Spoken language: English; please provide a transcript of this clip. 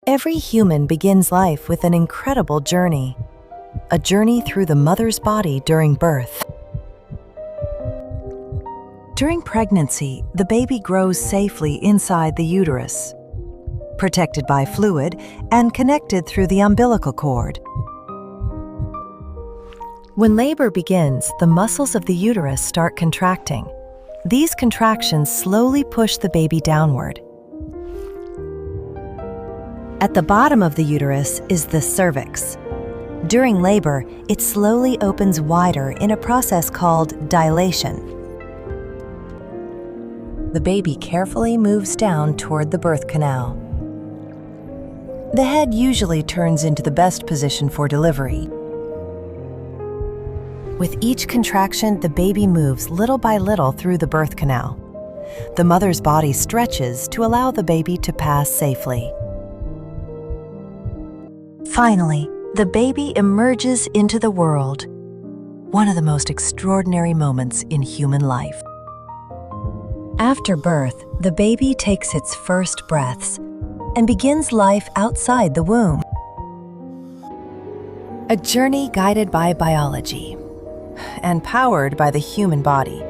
Every human begins life with an incredible journey, a journey through the mother's body during birth. During pregnancy, the baby grows safely inside the uterus, protected by fluid and connected through the umbilical cord. When labor begins, the muscles of the uterus start contracting. These contractions slowly push the baby downward. At the bottom of the uterus is the cervix. During labor, it slowly opens wider in a process called dilation. The baby carefully moves down toward the birth canal. The head usually turns into the best position for delivery. With each contraction, the baby moves little by little through the birth canal. The mother's body stretches to allow the baby to pass safely. Finally, the baby emerges into the world, one of the most extraordinary moments in human life. After birth, the baby takes its first breaths and begins life outside the womb. A journey guided by biology and powered by the human body.